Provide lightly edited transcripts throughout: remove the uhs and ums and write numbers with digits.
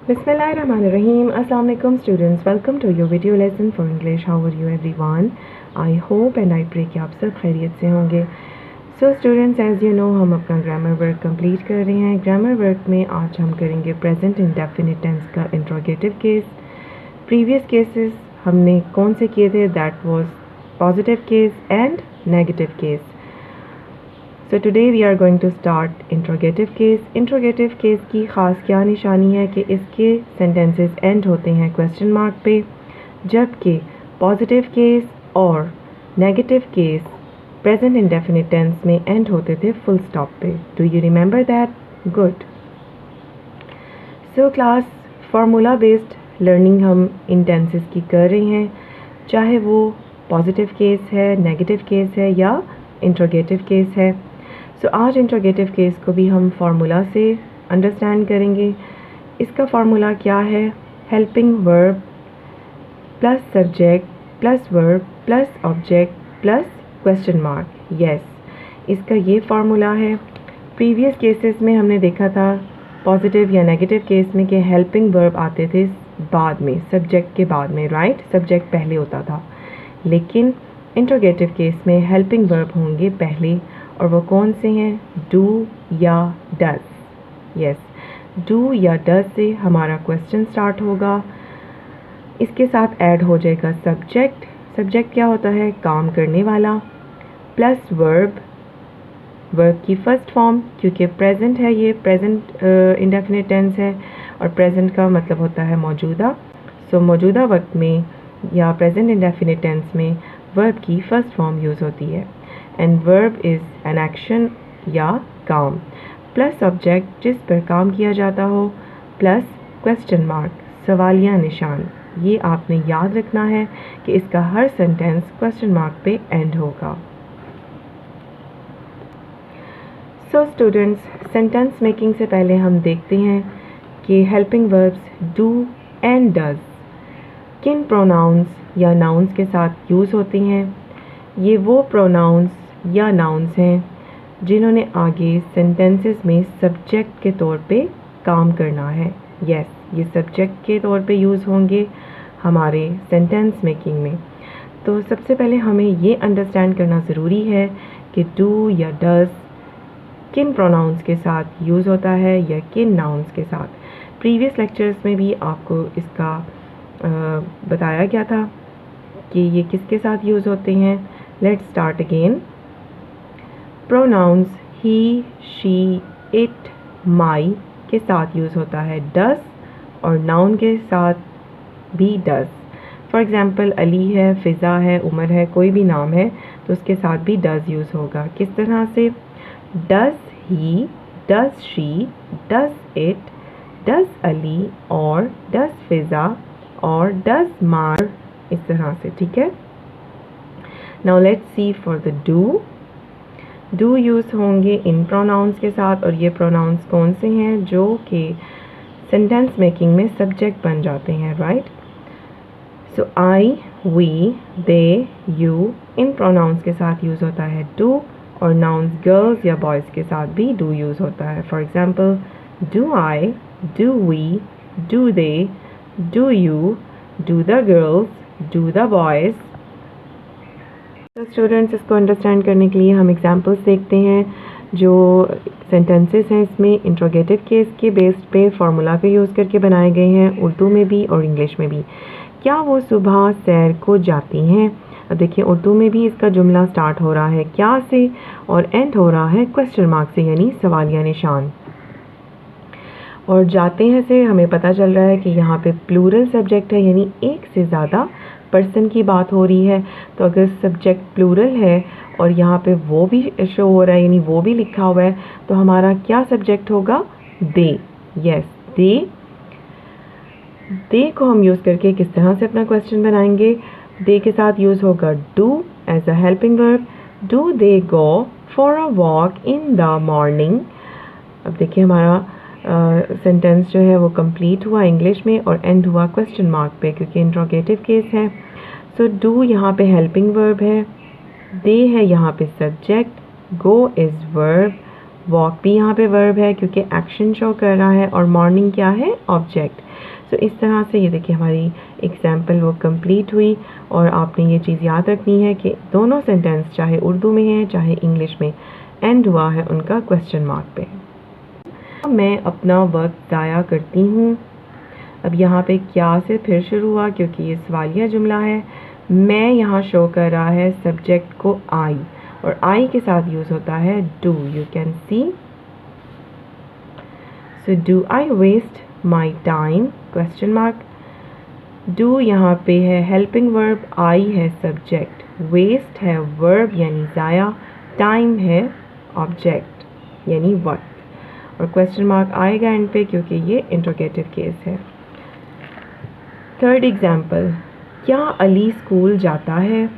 Bismillahirrahmanirrahim. Assalamu alaikum students. Welcome to your video lesson for English. How are you everyone? I hope and I pray कि आप सब खैरियत से होंगे. So students, as you know, हम अपना grammar work complete कर रहे हैं. Grammar work में आज हम करेंगे present indefinite tense का interrogative case. Previous cases हमने कौन से किए थे? That was positive case and negative case. So today we are going to start interrogative case. Interrogative case की ख़ास क्या निशानी है कि इसके sentences end होते हैं question mark पे, जबकि positive case और negative case present indefinite tense में end होते थे full stop पे. Do you remember that? Good. So class formula based learning हम इन tenses की कर रहे हैं, चाहे वो positive case है, negative case है या interrogative case है. सो आज इंट्रोगेटिव केस को भी हम फार्मूला से अंडरस्टैंड करेंगे. इसका फार्मूला क्या है? Helping verb plus subject plus verb plus object plus question mark. Yes, इसका ये फार्मूला है. प्रीवियस केसेस में हमने देखा था पॉजिटिव या नेगेटिव केस में कि हेल्पिंग वर्ब आते थे बाद में, सब्जेक्ट के बाद में, राइट? सब्जेक्ट पहले होता था. लेकिन इंट्रोगेटिव केस में हेल्पिंग वर्ब होंगे पहले, और वो कौन से हैं? डू या डज. यस, डू या डज से हमारा क्वेश्चन स्टार्ट होगा. इसके साथ ऐड हो जाएगा सब्जेक्ट. सब्जेक्ट क्या होता है? काम करने वाला. प्लस वर्ब, वर्ब की फर्स्ट फॉर्म, क्योंकि प्रेजेंट है, ये प्रेजेंट इंडेफिनिट टेंस है और प्रेजेंट का मतलब होता है मौजूदा. सो मौजूदा वक्त में या प्रेजेंट इंडेफिनिट टेंस में वर्ब की फर्स्ट फॉर्म यूज़ होती है. And verb is an action या काम, प्लस ऑब्जेक्ट जिस पर काम किया जाता हो, प्लस क्वेश्चन मार्क, सवालिया निशान. ये आपने याद रखना है कि इसका हर सेंटेंस क्वेश्चन मार्क पे एंड होगा. सो स्टूडेंट्स, सेंटेंस मेकिंग से पहले हम देखते हैं कि helping verbs do and does किन प्रोनाउंस या नाउन्स के साथ यूज़ होती हैं. ये वो प्रोनाउंस या नाउन्स हैं जिन्होंने आगे सेंटेंसेस में सब्जेक्ट के तौर पे काम करना है. यस, ये सब्जेक्ट के तौर पे यूज़ होंगे हमारे सेंटेंस मेकिंग में. तो सबसे पहले हमें ये अंडरस्टैंड करना ज़रूरी है कि डू या डज किन प्रोनाउंस के साथ यूज़ होता है या किन नाउन्स के साथ. प्रीवियस लेक्चर्स में भी आपको इसका बताया गया था कि ये किसके साथ यूज़ होते हैं. Let's start again. Pronounce he, she, it, my के साथ यूज़ होता है डज, और नाउन के साथ भी डज. फॉर एग्ज़ाम्पल अली है, फ़िज़ा है, उमर है, कोई भी नाम है तो उसके साथ भी डज यूज़ होगा. किस तरह से? Does he, does she, does it, does Ali, और डज फ़िज़ा, और डज मार, इस तरह से. ठीक है. Now let's see for the do. Do use होंगे इन प्रोनाउंस के साथ, और ये प्रोनाउंस कौन से हैं जो कि सेंटेंस मेकिंग में सब्जेक्ट बन जाते हैं, right? So I, we, they, you, इन प्रोनाउंस के साथ यूज़ होता है डू, और नाउन्स गर्ल्स या बॉयज़ के साथ भी डू यूज़ होता है. For example, do I, do we, do they, do you, do the girls, do the boys. तो स्टूडेंट्स, इसको अंडरस्टैंड करने के लिए हम एग्जांपल्स देखते हैं जो सेंटेंसेस हैं इसमें इंट्रोगेटिव केस के बेस्ड पे फार्मूला का यूज़ करके बनाए गए हैं, उर्दू में भी और इंग्लिश में भी. क्या वो सुबह सैर को जाती हैं? अब देखिए, उर्दू में भी इसका जुमला स्टार्ट हो रहा है क्या से और एंड हो रहा है क्वेश्चन मार्क से, यानी सवालिया निशान. और जाते हैं से हमें पता चल रहा है कि यहाँ पे प्लूरल सब्जेक्ट है, यानी एक से ज़्यादा पर्सन की बात हो रही है. तो अगर सब्जेक्ट प्लूरल है और यहाँ पे वो भी शो हो रहा है, यानी वो भी लिखा हुआ है, तो हमारा क्या सब्जेक्ट होगा? दे. यस, दे. दे को हम यूज़ करके किस तरह से अपना क्वेश्चन बनाएंगे? दे के साथ यूज़ होगा do as a helping verb. Do they go for a walk in the morning. अब देखिए, हमारा सेंटेंस जो है वो कंप्लीट हुआ इंग्लिश में और एंड हुआ क्वेश्चन मार्क पे, क्योंकि इंट्रोगेटिव केस है. सो डू यहाँ पे हेल्पिंग वर्ब है, दे है यहाँ पे subject, go is verb, walk भी यहाँ पे वर्ब है क्योंकि एक्शन शो कर रहा है, और मॉर्निंग क्या है, ऑब्जेक्ट। सो इस तरह से ये देखिए हमारी एग्जाम्पल वो कंप्लीट हुई। और आपने ये चीज़ याद रखनी है कि दोनों सेंटेंस चाहे उर्दू में है चाहे इंग्लिश में, एंड हुआ है उनका क्वेश्चन मार्क पे। मैं अपना वक्त ज़ाया करती हूँ। अब यहाँ पे क्या से फिर शुरू हुआ क्योंकि ये सवालिया जुमला है। मैं यहाँ शो कर रहा है सब्जेक्ट को आई, और आई के साथ यूज़ होता है do. You can see, so do I waste my time, question mark. Do यहाँ पे है हेल्पिंग वर्ब, आई है सब्जेक्ट, वेस्ट है वर्ब यानी ज़ाया, टाइम है ऑब्जेक्ट यानी वक्त, और क्वेश्चन मार्क आएगा एंड पे क्योंकि ये इंट्रोगेटिव केस है। थर्ड एग्जाम्पल, क्या अली स्कूल जाता है।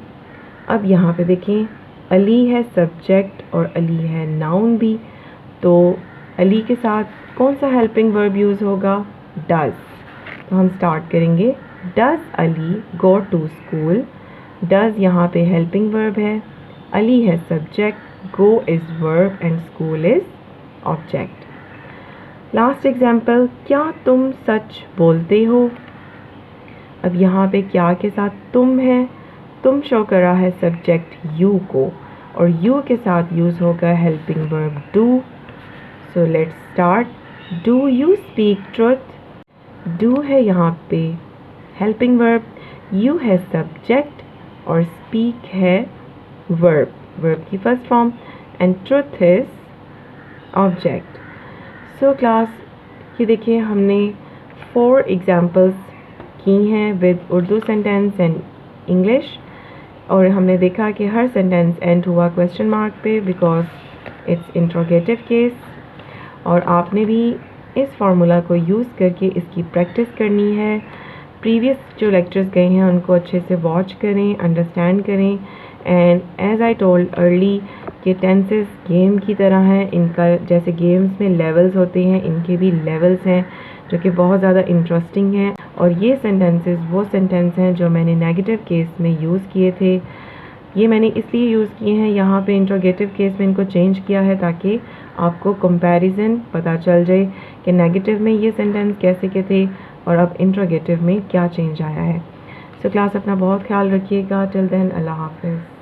अब यहाँ पे देखें, अली है सब्जेक्ट और अली है नाउन भी, तो अली के साथ कौन सा हेल्पिंग वर्ब यूज़ होगा, डज। तो हम स्टार्ट करेंगे, does Ali go to school. Does यहाँ पे हेल्पिंग वर्ब है, अली है subject, go is verb and school is object. Last example, क्या तुम सच बोलते हो। अब यहाँ पे क्या के साथ तुम है, तुम शो कर रहा है सब्जेक्ट यू को, और यू के साथ यूज़ होगा helping verb do. So let's start, do you speak truth. Do है यहाँ पे हेल्पिंग वर्ब, यू है सब्जेक्ट और स्पीक है वर्ब, वर्ब की first form, and truth is object. So class, ये देखिए हमने 4 एग्जाम्पल्स की हैं with Urdu sentence and English, और हमने देखा कि हर सेंटेंस एंड हुआ क्वेश्चन मार्क पे बिकॉज इट्स इंट्रोगेटिव केस। और आपने भी इस फार्मूला को यूज़ करके इसकी प्रैक्टिस करनी है। प्रीवियस जो लेक्चर्स गए हैं उनको अच्छे से वॉच करें, अंडरस्टैंड करें, and as I told early कि टेंसेस गेम की तरह हैं, इनका जैसे गेम्स में लेवल्स होते हैं, इनके भी लेवल्स हैं जो कि बहुत ज़्यादा इंटरेस्टिंग हैं। और ये सेंटेंसेस वो सेंटेंस हैं जो मैंने नेगेटिव केस में यूज़ किए थे। ये मैंने इसलिए यूज़ किए हैं यहाँ पे इंट्रोगेटिव केस में इनको चेंज किया है ताकि आपको कंपैरिजन पता चल जाए कि नेगेटिव में ये सेंटेंस कैसे के थे और अब इंट्रोगेटिव में क्या चेंज आया है। सो क्लास, अपना बहुत ख्याल रखिएगा। टिल देन, अल्लाह हाफिज़।